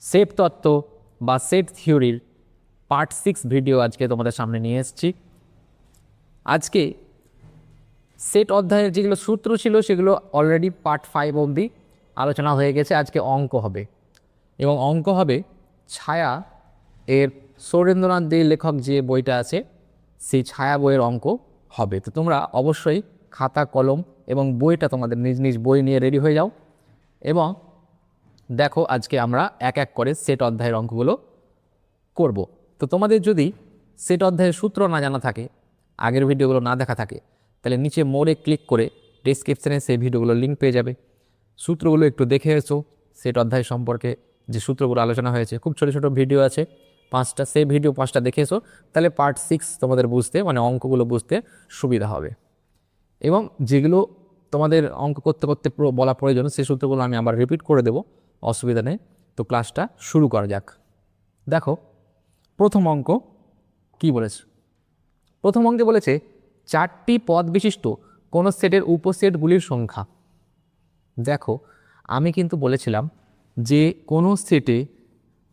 Set তত্ত্ব বা set থিওরির পার্ট 6 ভিডিও আজকে তোমাদের সামনে নিয়ে এসেছি। আজকে সেট অধ্যায়ের যেগুলো সূত্র ছিল সেগুলো অলরেডি পার্ট 5 অবধি আলোচনা হয়ে গেছে। আজকে অঙ্ক হবে এবং অঙ্ক হবে ছায়া এর সৌরেন্দ্রনাথ দে লেখক যে বইটা আছে সেই ছায়া বইয়ের অঙ্ক হবে। তো তোমরা অবশ্যই খাতা কলম এবং বইটা তোমাদের নিজ নিজ বই নিয়ে রেডি হয়ে যাও এবং দেখো আজকে আমরা এক এক করে সেট অধ্যায়ের অঙ্কগুলো করব। তো তোমাদের যদি সেট অধ্যায়ের সূত্র না জানা থাকে, আগের ভিডিওগুলো না দেখা থাকে, তাহলে নিচে মোড়ে ক্লিক করে ডেসক্রিপশানে সেই ভিডিওগুলোর লিঙ্ক পেয়ে যাবে। সূত্রগুলো একটু দেখে এসো, সেট অধ্যায় সম্পর্কে যে সূত্রগুলো আলোচনা হয়েছে, খুব ছোটো ছোটো ভিডিও আছে 5টা, সেই ভিডিও 5টা দেখে এসো, তাহলে পার্ট 6 তোমাদের বুঝতে মানে অঙ্কগুলো বুঝতে সুবিধা হবে। এবং যেগুলো তোমাদের অঙ্ক করতে করতে বলা প্রয়োজন সেই সূত্রগুলো আমি আবার রিপিট করে দেবো, অসুবিধা নেই। তো ক্লাসটা শুরু করা যাক। দেখো প্রথম অঙ্ক কি বলেছে। প্রথম অঙ্কে বলেছে 4টি পদ বিশিষ্ট কোনো সেটের উপসেটগুলির সংখ্যা। দেখো আমি কিন্তু বলেছিলাম যে কোনো সেটে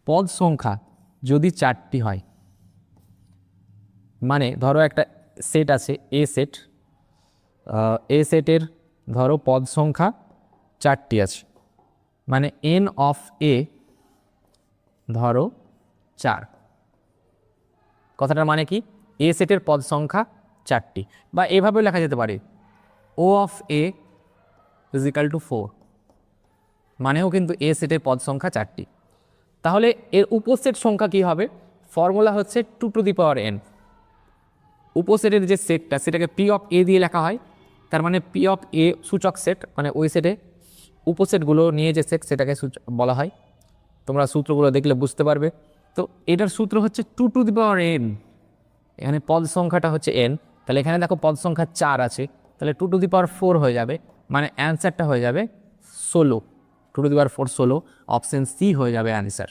পদ সংখ্যা যদি 4টি হয়, মানে ধরো একটা সেট আছে এ সেটের ধরো পদ সংখ্যা 4টি আছে, মানে এন অফ এ ধরো 4। কথাটার মানে কি, এ সেটের পদ সংখ্যা 4টি, বা এভাবেও লেখা যেতে পারে ও of A is equal to 4, মানেও কিন্তু এ সেটের পদ সংখ্যা 4টি। তাহলে এর উপসেট সংখ্যা কি হবে? ফর্মুলা হচ্ছে 2 টু দি পাওয়ার n। উপসেটের যে সেটটা সেটাকে পি অফ এ দিয়ে লেখা হয়, তার মানে পি অফ এ সূচক সেট, মানে ওই সেটে উপসেটগুলো নিয়ে যে সেট সেটাকে বলা হয়। তোমরা সূত্রগুলো দেখলে বুঝতে পারবে। তো এটার সূত্র হচ্ছে 2 টু দি পাওয়ার n। এখানে পদ সংখ্যাটা হচ্ছে n, তাহলে এখানে দেখো পদ সংখ্যা 4 আছে, তাহলে 2 টু দি পাওয়ার 4 হয়ে যাবে, মানে অ্যান্সারটা হয়ে যাবে 16। 2 to the power 4 16, option C হয়ে যাবে অ্যান্সার।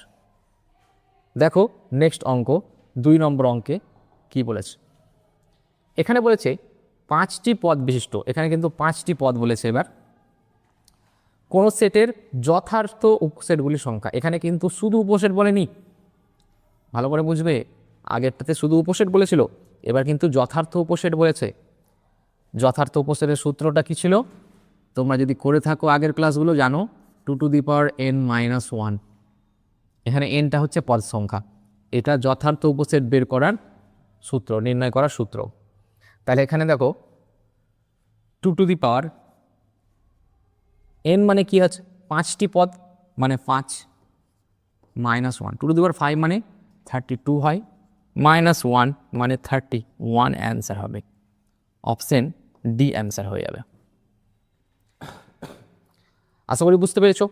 দেখো নেক্সট অঙ্ক 2 নম্বর অঙ্কে কি বলেছে। এখানে বলেছে 5টি পদ বিশিষ্ট, এখানে কিন্তু 5টি পদ বলেছে। এবার কোন সেটের যথার্থ উপসেটগুলির সংখ্যা, এখানে কিন্তু শুধু উপসেট বলেনি, ভালো করে বুঝবে। আগেরটাতে শুধু উপসেট বলেছিল, এবার কিন্তু যথার্থ উপসেট বলেছে। যথার্থ উপসেটের সূত্রটা কি ছিল তোমরা যদি করে থাকো আগের ক্লাসগুলো জানো, 2 to the power n minus 1। এখানে nটা হচ্ছে পদ সংখ্যা, এটা যথার্থ উপসেট বের করার সূত্র, নির্ণয় করার সূত্র। তাহলে এখানে দেখো 2 টু দি পাওয়ার n মানে কি আছে, 5টি পদ মানে 5 মাইনাস 1, 2 টু দি পাওয়ার 5 মানে 32 হয়, মাইনাস 1 মানে 31 অ্যান্সার হবে। অপশন ডি অ্যান্সার হয়ে যাবে। আশা করি বুঝতে পেরেছো।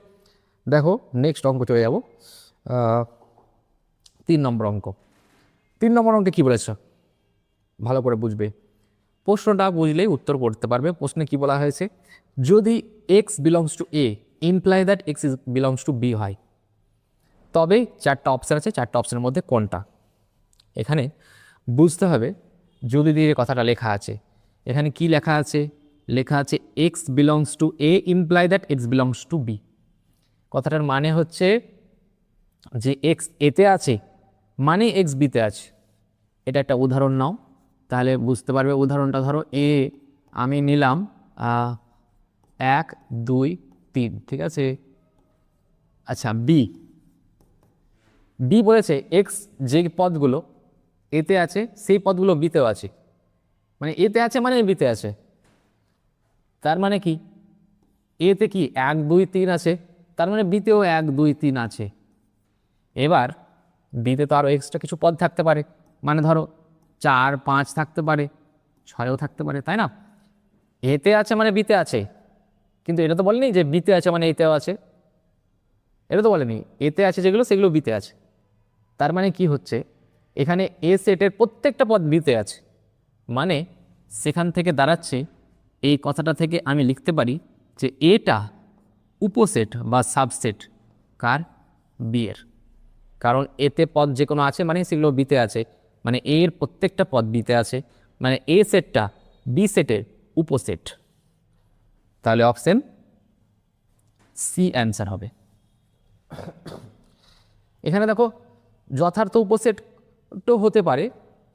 দেখো নেক্সট অঙ্ক চলে যাব, 3 নম্বর অঙ্ক। 3 নম্বর অঙ্কে কী বলেছ ভালো করে বুঝবে, প্রশ্নটা বুঝলেই উত্তর করতে পারবে। প্রশ্নে কি বলা হয়েছে, যদি x belongs to A imply that x belongs to B হয়, তবে 4টা অপশান আছে, 4টা অপশানের মধ্যে কোনটা। এখানে বুঝতে হবে যদি দিয়ে কথাটা লেখা আছে, এখানে কি লেখা আছে, লেখা আছে x belongs to A imply that x belongs to B. কথাটার মানে হচ্ছে যে এক্স এতে আছে মানে এক্স বিতে আছে। এটা একটা উদাহরণ নাও, তাহলে বুঝতে পারবে। উদাহরণটা ধরো এ আমি নিলাম 1 2 3, ঠিক আছে। আচ্ছা বি বলেছে এক্স যে পদগুলো এতে আছে সেই পদগুলো বিতেও আছে, মানে এতে আছে মানে বিতে আছে। তার মানে কি, এতে কি 1 2 3 আছে, তার মানে বিতেও 1 2 3 আছে। এবার বিতে তো আরও এক্সট্রা কিছু পদ থাকতে পারে, মানে ধরো 4 5 থাকতে পারে, 6ও থাকতে পারে, তাই না। এতে আছে মানে বিতে আছে, কিন্তু এটা তো বলেনি যে বিতে আছে মানে এতেও আছে, এটা তো বলেনি। এতে আছে যেগুলো সেগুলো বিতে আছে। তার মানে কি হচ্ছে, এখানে এ সেটের প্রত্যেকটা পদ বিতে আছে, মানে সেখান থেকে দাঁড়াচ্ছে এই কথাটা থেকে আমি লিখতে পারি যে এটা উপসেট বা সাবসেট কার, বি এর। কারণ এতে পদ যে কোনো আছে মানে সেগুলো বিতে আছে, মানে এর প্রত্যেকটা পদ বিতে আছে, মানে এ সেটটা বি সেটের উপসেট। তাহলে অপশন সি অ্যান্সার হবে। এখানে দেখো যথার্থ উপসেট তো হতে পারে,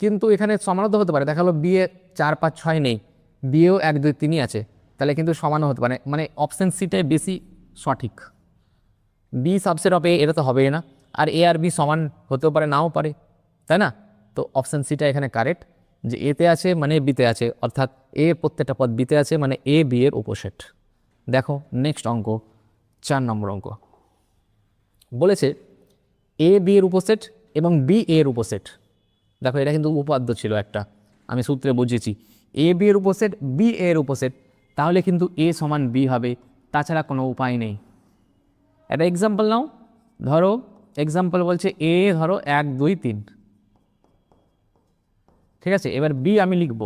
কিন্তু এখানে সমানও তো হতে পারে। দেখা গেলো বিয়ে 4 5 6 নেই, বিয়েও 1 2 3ই আছে, তাহলে কিন্তু সমানও হতে পারে। মানে অপশান সিটাই বেশি সঠিক। বি সাবসেট অফ এ, এটা তো হবেই না। আর এ আর বি সমান হতেও পারে, নাও পারে, তাই না? তো অপশান সিটা এখানে কারেক্ট, যে এতে আছে মানে বিতে আছে, অর্থাৎ এ প্রত্যেকটা পদ বিতে আছে, মানে এ বি এর উপসেট। দেখো নেক্সট অঙ্ক, 4 নম্বর অঙ্ক বলেছে এ বি এর উপসেট এবং বি এর উপসেট। দেখো এটা কিন্তু উপপাদ্য ছিল একটা, আমি সূত্রে বুঝিয়েছি। এ বি এর উপসেট, বি এর উপসেট, তাহলে কিন্তু এ সমান বি হবে, তাছাড়া কোনো উপায় নেই। একটা এক্সাম্পল নাও, ধরো এক্সাম্পল বলছে এ ধরো 1 2 3, ঠিক আছে? এবার বি আমি লিখব।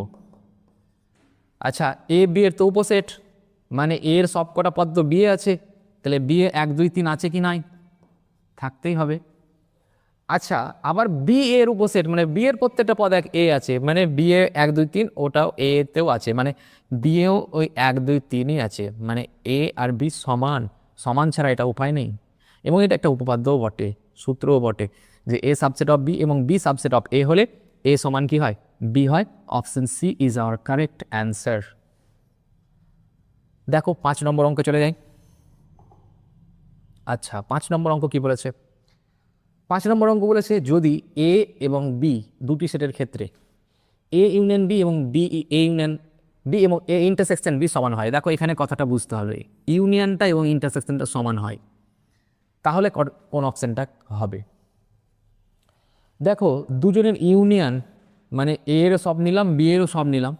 আচ্ছা, এ বি এর তো উপসেট, মানে এর সব কটা পদ তো বি এ আছে, তাহলে বি এ 1 2 3 আছে কি নাই? থাকতেই হবে। আচ্ছা, আবার বি এর উপসেট, মানে বি এর প্রত্যেকটা পদ এ আছে, মানে বি এ 1 2 3 ওটাও এ তেও আছে, মানে বি এও ওই 1 2 3ই আছে, মানে এ আর বি সমান। সমান ছাড়া এটা উপায় নেই। এবং এটা একটা উপপাদ্যও বটে, সূত্রও বটে, যে এ সাবসেট অফ বি এবং বি সাবসেট অফ এ হলে এ সমান কি হয়? বি হয়। Option C is our correct answer. দেখো 5 নম্বর অঙ্কে চলে যাই। আচ্ছা, 5 নম্বর অঙ্ক কি বলেছে? 5 নম্বর অঙ্ক বলেছে যদি এ এবং বি দুটি সেটের ক্ষেত্রে এ ইউনিয়ন বি এবং বি এ ইউনিয়ন বি এবং এ ইন্টারসেকশন বি সমান হয়। দেখো এখানে কথাটা বুঝতে হবে, ইউনিয়নটা এবং ইন্টারসেকশনটা সমান হয়, তাহলে কোন অপশনটা হবে? দেখো দুজনের ইউনিয়ন, মানে এ এরও সব নিলাম, বি এরও সব নিলাম।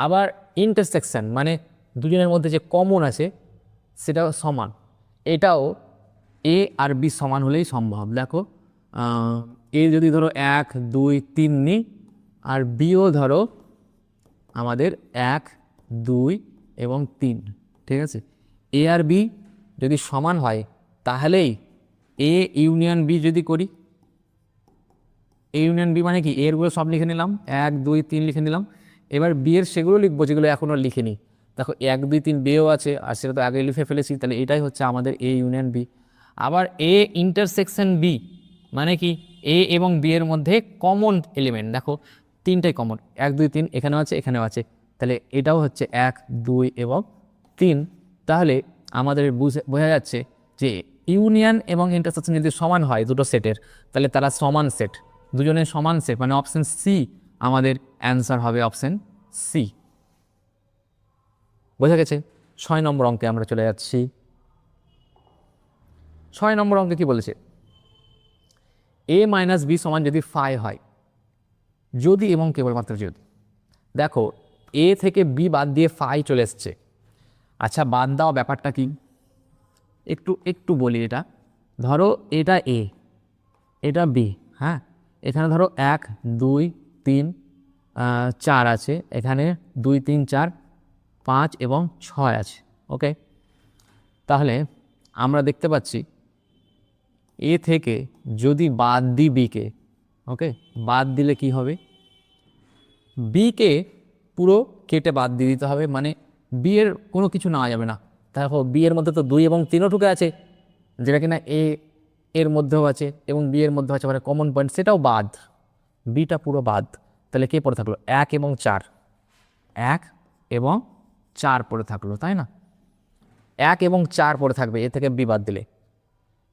আবার ইন্টারসেকশন মানে দুজনের মধ্যে যে কমন আছে সেটাও সমান, এটাও এ আর বি সমান হলেই সম্ভব। দেখো এ যদি ধরো 1 2 3 নিই, আর বিও ধরো আমাদের 1 2 এবং 3, ঠিক আছে? এ আর বি যদি সমান হয় তাহলেই এ ইউনিয়ন বি যদি করি, এ ইউনিয়ন বি মানে কি, এরগুলো সব লিখে নিলাম, 1 2 3 লিখে নিলাম। এবার বি এর সেগুলো লিখবো যেগুলো এখনও লিখিনি। দেখো 1 2 3 বিও আছে, আর সেটা তো আগে লিখে ফেলেছি, তাহলে এটাই হচ্ছে আমাদের এ ইউনিয়ন বি। আবার এ ইন্টারসেকশন বি মানে কি, এ এবং বি এর মধ্যে কমন এলিমেন্ট, দেখো 3টাই কমন, 1 2 3 এখানেও আছে এখানেও আছে, তাহলে এটাও হচ্ছে 1 2 এবং 3। তাহলে আমাদের বোঝা যাচ্ছে যে ইউনিয়ন এবং ইন্টারসেকশন যদি সমান হয় দুটো সেটের, তাহলে তারা সমান সেট, দুজনের সমান সেট, মানে অপশন সি আমাদের অ্যান্সার হবে, অপশন সি। বোঝা গেছে? 6 নম্বর অঙ্কে আমরা চলে যাচ্ছি। 6 নম্বর অঙ্কে কি বলেছে? এ মাইনাস বি সমান যদি ফাই হয়, যদি এবং কেবলমাত্র যদি। দেখো এ থেকে বি বাদ দিয়ে ফাই চলে এসছে। আচ্ছা, বাদ দেওয়া ব্যাপারটা কি একটু একটু বলি। এটা ধরো এটা এ, এটা বি, হ্যাঁ, এখানে ধরো 1 2 3 4 আছে, এখানে 2 3 4 5 এবং 6 আছে। ওকে, তাহলে আমরা দেখতে পাচ্ছি এ থেকে যদি বাদ দিই বিকে, ওকে, বাদ দিলে কি হবে? বিকে পুরো কেটে বাদ দিয়ে দিতে হবে, মানে বি এর কোনো কিছু নেওয়া যাবে না। দেখো বি এর মধ্যে তো 2 এবং 3ও ঢুকে আছে, যেটা কিনা এ এর মধ্যেও আছে এবং বি এর মধ্যেও আছে, মানে কমন পয়েন্ট, সেটাও বাদ, বিটা পুরো বাদ। তাহলে কে পড়ে থাকলো? 1 এবং 4, 1 এবং 4 পড়ে থাকলো, তাই না? 1 এবং 4 পড়ে থাকবে এ থেকে বি বাদ দিলে।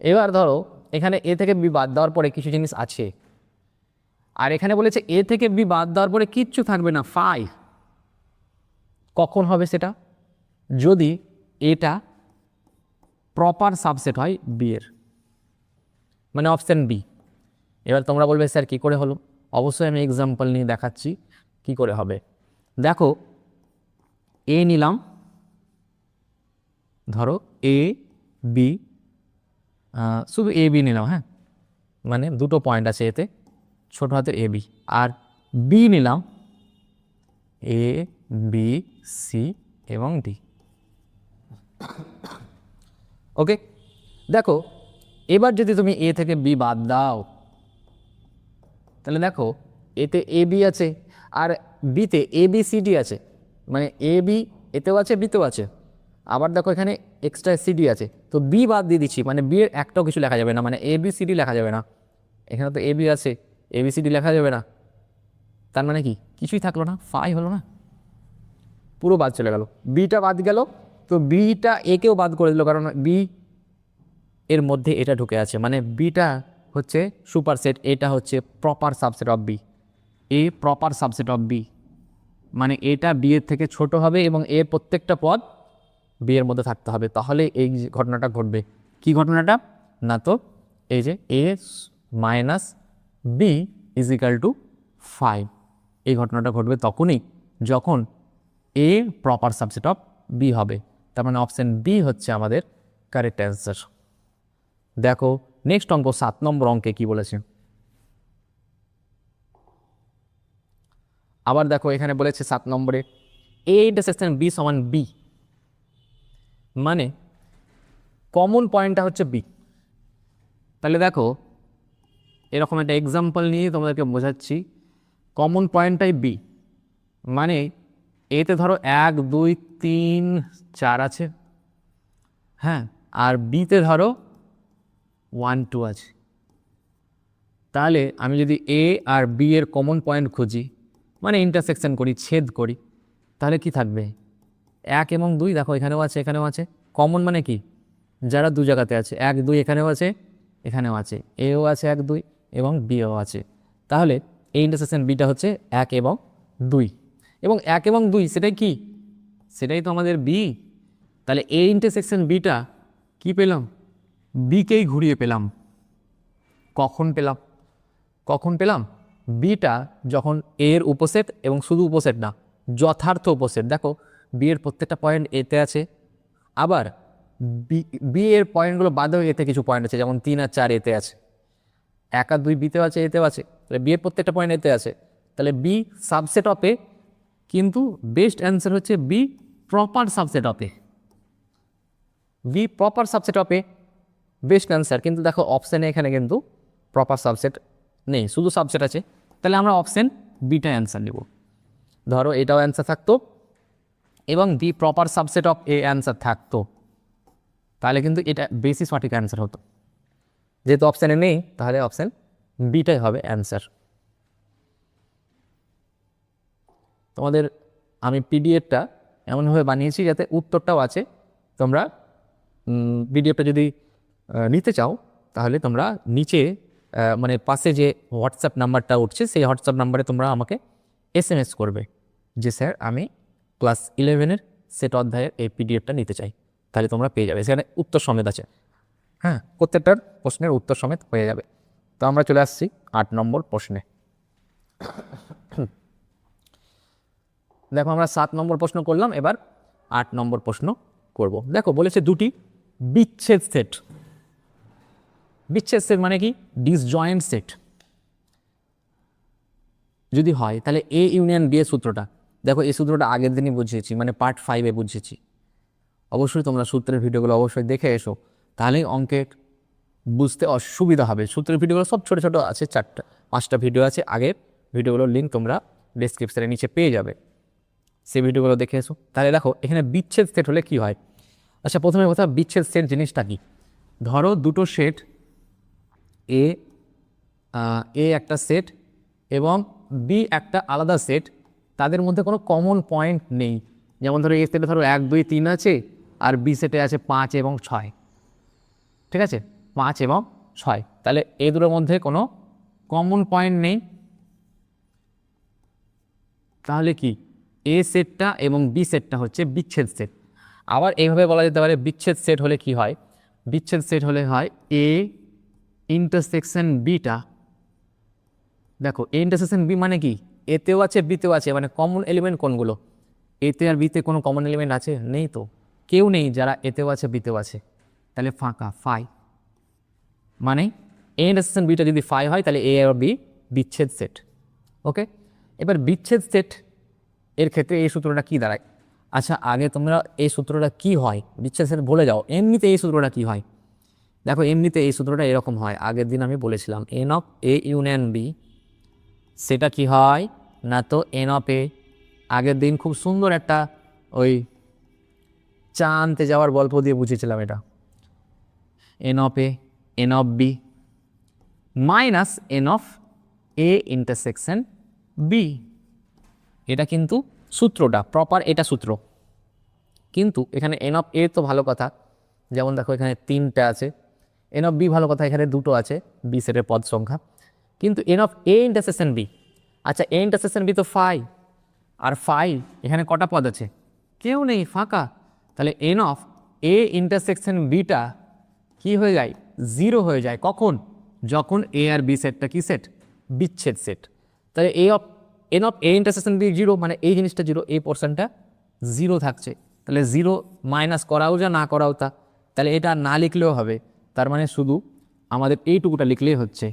এবার ধরো এখানে এ থেকে বি বাদ দেওয়ার পরে কিছু জিনিস আছে, আর এখানে বলেছে এ থেকে বি বাদ দেওয়ার পরে কিচ্ছু থাকবে না, ফাই। কখন হবে সেটা? যদি এটা প্রপার সাবসেট হয় বি এর, মানে অপশন বি। এবার তোমরা বলবে স্যার কী করে হলো? অবশ্যই আমি এক্সাম্পল নিয়ে দেখাচ্ছি কি করে হবে। দেখো এ নিলাম, ধরো এ বি, শুধু এ বি নিলাম, হ্যাঁ, মানে দুটো পয়েন্ট আছে এতে, ছোটো হাতের এ বি। আর বি নিলাম এ বি সি এবং ডি। ওকে, দেখো এবার যদি তুমি এ থেকে বি বাদ দাও, তাহলে দেখো এতে এ বি আছে, আর বিতে এ বি সি ডি আছে, মানে এ বি এতেও আছে বিতেও আছে, আবার দেখো এখানে এক্সট্রা সিডি আছে, তো বি বাদ দিয়ে দিচ্ছি, মানে বি এর একটাও কিছু লেখা যাবে না, মানে এ বি সিডি লেখা যাবে না। এখানে তো এ বি আছে, এ বি সিডি লেখা যাবে না, তার মানে কি কিছুই থাকলো না, ফাই হলো না, পুরো বাদ চলে গেল, বিটা বাদ গেল। তো বিটা একেও বাদ করে দিল, কারণ বি এর মধ্যে এটা ঢুকে আছে, মানে বিটা হচ্ছে সুপারসেট, এটা হচ্ছে proper subset of B. A proper subset of B, মানে এটা বি এর থেকে ছোট হবে এবং এর প্রত্যেকটা পদ বি এর মধ্যে থাকতে হবে, তাহলে এই ঘটনাটা ঘটবে। কি ঘটনাটা? না তো এই যে A minus B is equal to 5, এই ঘটনাটা ঘটবে তখনই যখন A proper subset of B হবে। তার মানে অপশান বি হচ্ছে আমাদের কারেক্ট অ্যান্সার। দেখো নেক্সট অঙ্ক 7 নম্বর অঙ্কে কি বলেছে। আবার দেখো এখানে বলেছে 7 নম্বরে এ ইন্টারসেকশন বি সমান বি, মানে কমন পয়েন্টটা হচ্ছে বি। তাহলে দেখো এরকম একটা এক্সাম্পল নিয়ে তোমাদেরকে বোঝাচ্ছি, কমন পয়েন্টটাই বি, মানে এতে ধরো 1 2 3 4 আছে, হ্যাঁ, আর বিতে ধরো 1 2 আছে। তাহলে আমি যদি এ আর বি এর কমন পয়েন্ট খুঁজি, মানে ইন্টারসেকশন করি, ছেদ করি, তাহলে কি থাকবে? 1 এবং 2, দেখো এখানেও আছে এখানেও আছে, কমন মানে কি যারা দু জায়গাতে আছে, 1 2 এখানেও আছে এখানেও আছে, এও আছে 1 2 এবং বিও আছে। তাহলে এই ইন্টারসেকশন বিটা হচ্ছে 1 এবং 2, এবং 1 এবং 2 সেটাই কি, সেটাই তো আমাদের বি। তাহলে এই ইন্টারসেকশন বিটা কি পেলাম? বিকেই ঘুরিয়ে পেলাম। কখন পেলাম? কখন পেলাম? বিটা যখন এর উপসেট, এবং শুধু উপসেট না, যথার্থ উপসেট। দেখো বি এর প্রত্যেকটা পয়েন্ট এতে আছে, আবার বি এর পয়েন্টগুলো বাদেও এতে কিছু পয়েন্ট আছে, যেমন 3 আর 4 এতে আছে, 1 আর 2 বিতেও আছে এতেও আছে, তাহলে বি এর প্রত্যেকটা পয়েন্ট এতে আছে, তাহলে বি সাবসেট অফ এ, কিন্তু বেস্ট অ্যান্সার হচ্ছে B proper subset of A. B proper subset of A best answer, কিন্তু দেখো অপশানে এখানে কিন্তু প্রপার সাবসেট নেই, শুধু সাবসেট আছে, তাহলে আমরা অপশান বিটা অ্যান্সার নেব। ধরো এটাও অ্যান্সার থাকতো এবং B proper subset of A answer থাকতো, তাহলে কিন্তু এটা বেশি সঠিক অ্যান্সার হতো। যেহেতু অপশানে নেই, তাহলে অপশান বিটাই হবে অ্যান্সার। তোমাদের আমি পিডিএফটা এমনভাবে বানিয়েছি যাতে উত্তরটাও আছে, তোমরা পিডিএফটা যদি নিতে চাও তাহলে তোমরা নিচে মানে পাশে যে হোয়াটসঅ্যাপ নাম্বারটা উঠছে সেই হোয়াটসঅ্যাপ নাম্বারে তোমরা আমাকে SMS করবে যে স্যার আমি ক্লাস 11-এর সেট অধ্যায়ের এই পিডিএফটা নিতে চাই, তাহলে তোমরা পেয়ে যাবে, সেখানে উত্তর সমেত আছে, হ্যাঁ, প্রত্যেকটার প্রশ্নের উত্তর সমেত হয়ে যাবে। তো আমরা চলে আসছি 8 নম্বর প্রশ্নে। দেখো আমরা 7 নম্বর প্রশ্ন করলাম, এবার 8 নম্বর প্রশ্ন করব। দেখো বলেছে দুটি বিচ্ছেদ সেট। বিচ্ছেদ সেট মানে কি? ডিসজয়েন্ট সেট যদি হয়, তাহলে এ ইউনিয়ন বি এর সূত্রটা, দেখো এই সূত্রটা আগের দিনই বুঝিয়েছি, মানে পার্ট 5-এ বুঝিয়েছি। অবশ্যই তোমরা সূত্রের ভিডিওগুলো অবশ্যই দেখে এসো, তাহলেই অঙ্কের বুঝতে অসুবিধা হবে। সূত্রের ভিডিওগুলো সব ছোটো ছোটো আছে, 4-5টা ভিডিও আছে, আগের ভিডিওগুলোর লিঙ্ক তোমরা ডেসক্রিপশনের নিচে পেয়ে যাবে, সেই ভিডিওগুলো দেখে এসো। তাহলে দেখো এখানে বিচ্ছেদ সেট হলে কি হয়। আচ্ছা প্রথমে কথা, বিচ্ছেদ সেট জিনিসটা কি? ধরো দুটো সেট, এ একটা সেট এবং বি একটা আলাদা সেট, তাদের মধ্যে কোনো কমন পয়েন্ট নেই। যেমন ধরো এ সেটে ধরো 1 2 3 আছে, আর বি সেটে আছে 5 এবং 6, ঠিক আছে, 5 এবং 6, তাহলে এই দুটোর মধ্যে কোনো কমন পয়েন্ট নেই। তাহলে কি এ সেটটা এবং বি সেটটা হচ্ছে বিচ্ছেদ সেট। আবার এইভাবে বলা যেতে পারে বিচ্ছেদ সেট হলে কি হয়, বিচ্ছেদ সেট হলে হয় এ ইন্টারসেকশন বিটা। দেখো এ ইন্টারসেকশন বি মানে কি, এতেও আছে বিতেও আছে, মানে কমন এলিমেন্ট কোনগুলো? এতে আর বিতে কোনো কমন এলিমেন্ট আছে? নেই তো, কেউ নেই যারা এতেও আছে বিতেও আছে, তাহলে ফাঁকা, ফাই। মানে এ ইন্টারসেকশন বিটা যদি ফাই হয় তাহলে এ আর বি বিচ্ছেদ সেট। ওকে, এবার বিচ্ছেদ সেট এর ক্ষেত্রে এই সূত্রটা কি দাঁড়ায়? আচ্ছা আগে তোমরা এই সূত্রটা কি হয় বিচ্ছেদ সেট বলে যাও, এমনিতে এই সূত্রটা কি হয়? দেখো এমনিতে এই সূত্রটা এরকম হয়, আগের দিন আমি বলেছিলাম n of A union B, সেটা কি হয় না তো এন অফ এ। আগের দিন খুব সুন্দর একটা ওই চা আনতে যাওয়ার গল্প দিয়ে বুঝেছিলাম এটা। N of A, n of B minus n of A intersection B. এটা কিন্তু সূত্রটা প্রপার, এটা সূত্র। কিন্তু এখানে এন অফ এ তো ভালো কথা, যেমন দেখো এখানে 3টে আছে। এন অফ বি ভালো কথা, এখানে 2টো আছে বি সেটের পদ সংখ্যা। কিন্তু n of A intersection B, আচ্ছা এ ইন্টারসেকশন বি তো ফাই, আর ফাই এখানে কটা পদ আছে? কেউ নেই, ফাঁকা। তাহলে এন অফ এ ইন্টারসেকশন বিটা কি হয়ে যায়? 0 হয়ে যায়। কখন? যখন এ আর বি সেটটা কি সেট? বিচ্ছেদ সেট। তাহলে n of A intersection B 0, মানে এই জিনিসটা 0, এই পোর্শনটা 0 থাকছে। তাহলে 0 মাইনাস করাও যা না করাও তা। তাহলে এটা না লিখলেও হবে, তার মানে শুধু আমাদের এইটুকুটা লিখলেই হচ্ছে।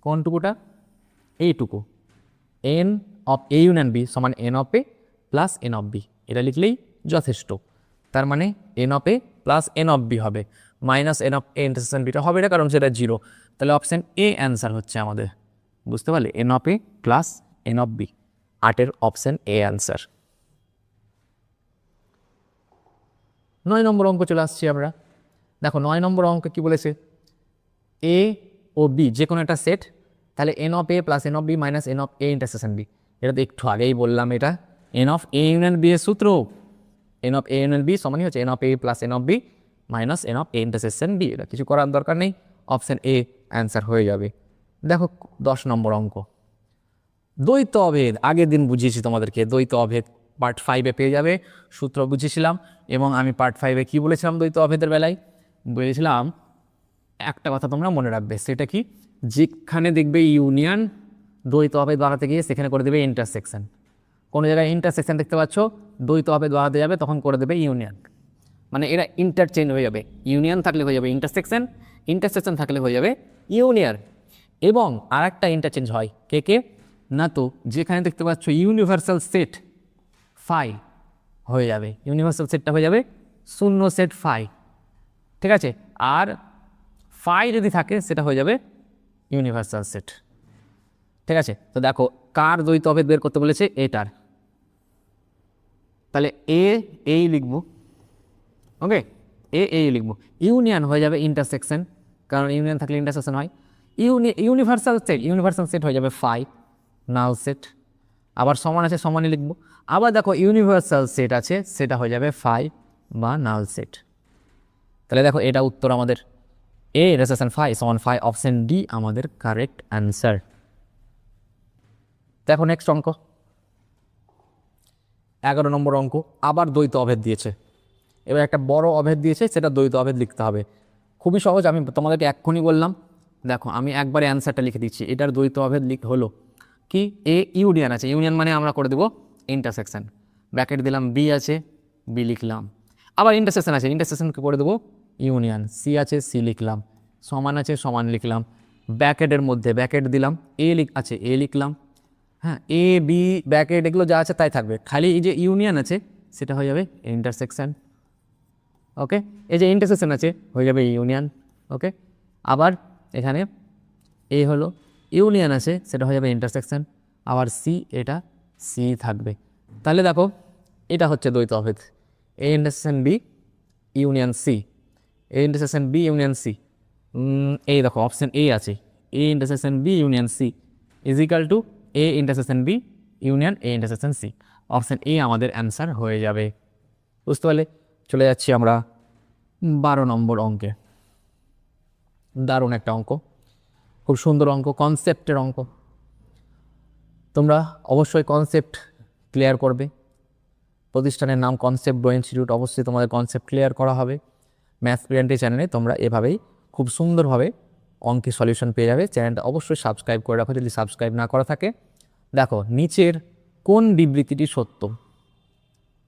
কোনটুকুটা? এইটুকু, n of A union B সমান n of A plus n of B, এটা লিখলেই যথেষ্ট। তার মানে n of A plus n of B হবে, minus n of A intersection beta হবে না, কারণ সেটা 0। তাহলে অপশান এ অ্যান্সার হচ্ছে আমাদের। বুঝতে পারলে? N of A plus n of B, 8-এর অপশান এ অ্যান্সার। 9 নম্বর অঙ্ক চলে আসছি আমরা। দেখো 9 নম্বর অঙ্ক কি বলেছে? এ ও বি যে কোনো একটা সেট, তাহলে n of A plus n of B minus n of A intersection B. এটা তো একটু আগেই বললাম, এটা n of A union B এর সূত্র। N of A union B সমানই হচ্ছে n of A plus n of B minus n of A intersection B. এটা কিছু করার দরকার নেই, অপশান এ অ্যান্সার হয়ে যাবে। দেখো 10 নম্বর অঙ্ক, দ্বৈত অভেদ। আগের দিন বুঝিয়েছি তোমাদেরকে দ্বৈত অভেদ, পার্ট 5-এ পেয়ে যাবে, সূত্র বুঝিয়েছিলাম। এবং আমি পার্ট 5-এ কী বলেছিলাম দ্বৈত অভেদের বেলায়? বলেছিলাম একটা কথা তোমরা মনে রাখবে, সেটা কি? যেখানে দেখবে ইউনিয়ন, দ্বৈত অভেদ বাড়াতে গিয়ে সেখানে করে দেবে ইন্টারসেকশন। কোনো জায়গায় ইন্টারসেকশন দেখতে পাচ্ছ, দ্বৈত অভেদ বাড়াতে যাবে তখন করে দেবে ইউনিয়ন। মানে এরা ইন্টারচেঞ্জ হয়ে যাবে। ইউনিয়ন থাকলে হয়ে যাবে ইন্টারসেকশন, ইন্টারসেকশন থাকলে হয়ে যাবে ইউনিয়ন। এবং আর একটা ইন্টারচেঞ্জ হয়, কে কে? না তো যেখানে দেখতে পাচ্ছ ইউনিভার্সাল সেট ফাই হয়ে যাবে, ইউনিভার্সাল সেটটা হয়ে যাবে শূন্য সেট ফাই। ঠিক আছে? আর ফাই যদি থাকে সেটা হয়ে যাবে ইউনিভার্সাল সেট। ঠিক আছে? তো দেখো কার দ্বৈত অভেদ বের করতে বলেছে? এটার। তাহলে এই লিখবো, ওকে, এই লিখবো। ইউনিয়ন হয়ে যাবে ইন্টারসেকশন, কারণ ইউনিয়ন থাকলে ইন্টারসেকশন হয়। ইউনিভার্সাল সেট হয়ে যাবে ফাই, নাল সেট। আবার সমান আছে, সমানই লিখবো। আবার দেখো ইউনিভার্সাল সেট আছে, সেটা হয়ে যাবে ফাই বা নাল সেট। তাহলে দেখো এটা উত্তর আমাদের, এ ইন্টারসেকশন ফাই সমান ফাই, অপশন ডি আমাদের কারেক্ট অ্যান্সার। দেখো নেক্সট অঙ্ক, 11 নম্বর অঙ্ক। আবার দ্বৈত অভেদ দিয়েছে, এবার একটা বড় অভেদ দিয়েছে, সেটা দ্বৈত অভেদ লিখতে হবে। খুবই সহজ, আমি তোমাদেরকে এক্ষুনি বললাম। দেখো আমি একবারে অ্যান্সারটা লিখে দিচ্ছি। এটার দ্বৈত অভেদ হলো কি? এ ইউনিয়ন আছে, ইউনিয়ন মানে আমরা করে দেবো ইন্টারসেকশন, ব্র্যাকেট দিলাম, বি আছে, বি লিখলাম। আবার ইন্টারসেকশন আছে, ইন্টারসেকশনকে করে দেবো ইউনিয়ন, সি আছে, সি লিখলাম, সমান আছে, সমান লিখলাম, ব্র্যাকেটের মধ্যে ব্র্যাকেট দিলাম, আছে, এ লিখলাম। হ্যাঁ, এ বি ব্র্যাকেট এগুলো যা আছে তাই থাকবে, খালি এই যে ইউনিয়ন আছে সেটা হয়ে যাবে ইন্টারসেকশন। ওকে, এই যে ইন্টারসেকশন আছে হয়ে যাবে ইউনিয়ন। ওকে, আবার এখানে এ হলো ইউনিয়ন আছে, সেটা হয়ে যাবে ইন্টারসেকশন। আবার সি, এটা সি থাকবে। তাহলে দেখো এটা হচ্ছে দ্বৈত অভেদ, A intersection B union C, A intersection B union C. এই দেখো অপশন এ আছে, A intersection B union C is equal to A intersection B union A intersection C. Option A আমাদের অ্যান্সার হয়ে যাবে। বুঝতে পারলে? চলে যাচ্ছি আমরা 12 নম্বর অঙ্কে। দারুণ একটা অঙ্ক, খুব সুন্দর অঙ্ক, কনসেপ্টের অঙ্ক। তোমরা অবশ্যই কনসেপ্ট ক্লিয়ার করবে। প্রতিষ্ঠানের নাম কনসেপ্ট গ্রো ইনস্টিটিউট, অবশ্যই তোমাদের কনসেপ্ট ক্লিয়ার করা হবে। ম্যাথস পিরিয়ডি চ্যানেলে তোমরা এভাবেই খুব সুন্দরভাবে অঙ্কের সলিউশন পেয়ে যাবে। চ্যানেলটা অবশ্যই সাবস্ক্রাইব করে রাখো যদি সাবস্ক্রাইব না করা থাকে। দেখো নিচের কোন বিবৃতিটি সত্য?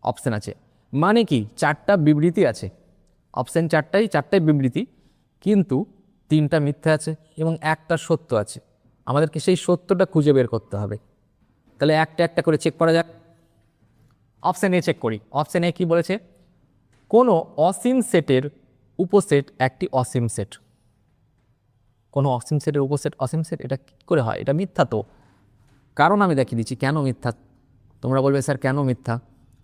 অপশান আছে, মানে কি 4টা বিবৃতি আছে, অপশান 4টাই বিবৃতি, কিন্তু 3টা মিথ্যা আছে এবং একটা সত্য আছে। আমাদেরকে সেই সত্যটা খুঁজে বের করতে হবে। তাহলে একটা একটা করে চেক করা যাক। অপশান এ চেক করি। অপশান এ কী বলেছে? কোনো অসীম সেটের উপসেট একটি অসীম সেট। কোনো অসীম সেটের উপসেট অসীম সেট, এটা কী করে হয়? এটা মিথ্যা তো। কারণ আমি দেখিয়ে দিচ্ছি কেন মিথ্যা। তোমরা বলবে স্যার কেন মিথ্যা?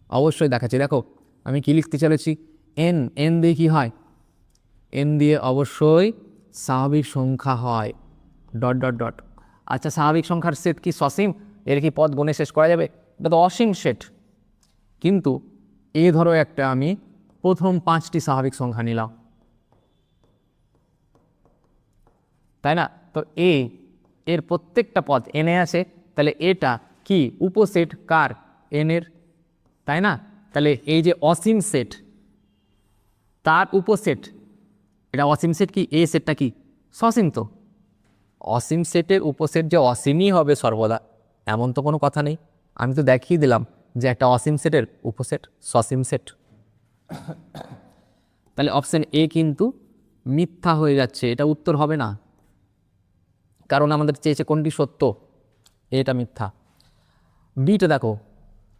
অবশ্যই দেখাচ্ছি। দেখো আমি কি লিখতে চলেছি, এন। এন দিয়ে কি হয়, এন দিয়ে অবশ্যই স্বাভাবিক সংখ্যা হয়, ডট ডট ডট। আচ্ছা, স্বাভাবিক সংখ্যার সেট কি সসীম? এর কি পদ গুণে শেষ করা যাবে? এটা তো অসীম সেট। কিন্তু ধরো একটা আমি প্রথম 5টি স্বাভাবিক সংখ্যা নিলাম, তাই না? তো এর প্রত্যেকটা পদ এনে আছে, তাহলে এটা কি উপসেট কার, এন এর, তাই না? তাহলে এই যে অসীম সেট তার উপসেট, এটা অসীম সেট কি, সেটটা কি সসীম? তো অসীম সেটের উপসেট যে অসীমই হবে সর্বদা এমন তো কোনো কথা নেই। আমি তো দেখিয়ে দিলাম যে একটা অসীম সেটের উপসেট সসীম সেট। তাহলে অপশন এ কিন্তু মিথ্যা হয়ে যাচ্ছে, এটা উত্তর হবে না, কারণ আমাদের চেয়েছে কোনটি সত্য, এটা মিথ্যা। বিটা দেখো,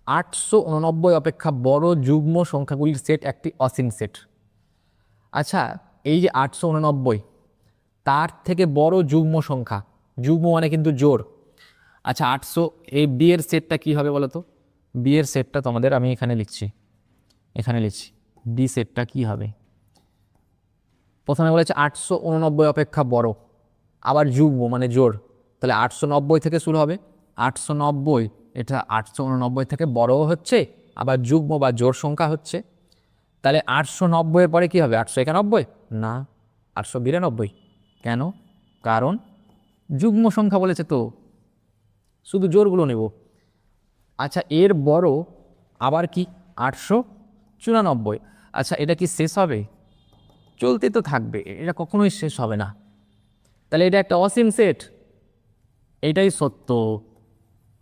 889 অপেক্ষা বড় যুগ্ম সংখ্যাগুলির সেট একটি অসীম সেট। আচ্ছা, এই যে 889 তার থেকে বড় যুগ্ম সংখ্যা, যুগ্ম মানে কিন্তু জোড়। আচ্ছা, 800, এই বি এর সেটটা কী হবে বলো তো? বি এর সেটটা তোমাদের আমি এখানে লিখছি, বি সেটটা কী হবে? প্রথমে বলেছে 889 অপেক্ষা বড়, আবার যুগ্ম মানে জোড়, তাহলে 890 থেকে শুরু হবে। 890, এটা 889 থেকে বড়ও হচ্ছে, আবার যুগ্ম বা জোড় সংখ্যা হচ্ছে। তাহলে 890-এর পরে কী হবে? 891? না, 892। কেন? কারণ যুগ্ম সংখ্যা বলেছে তো, শুধু জোড়গুলো নেব। আচ্ছা, এর বড় আবার কি 894। আচ্ছা, এটা কি শেষ হবে? চলতে তো থাকবে, এটা কখনোই শেষ হবে না। তাহলে এটা একটা অসীম সেট, এটাই সত্য,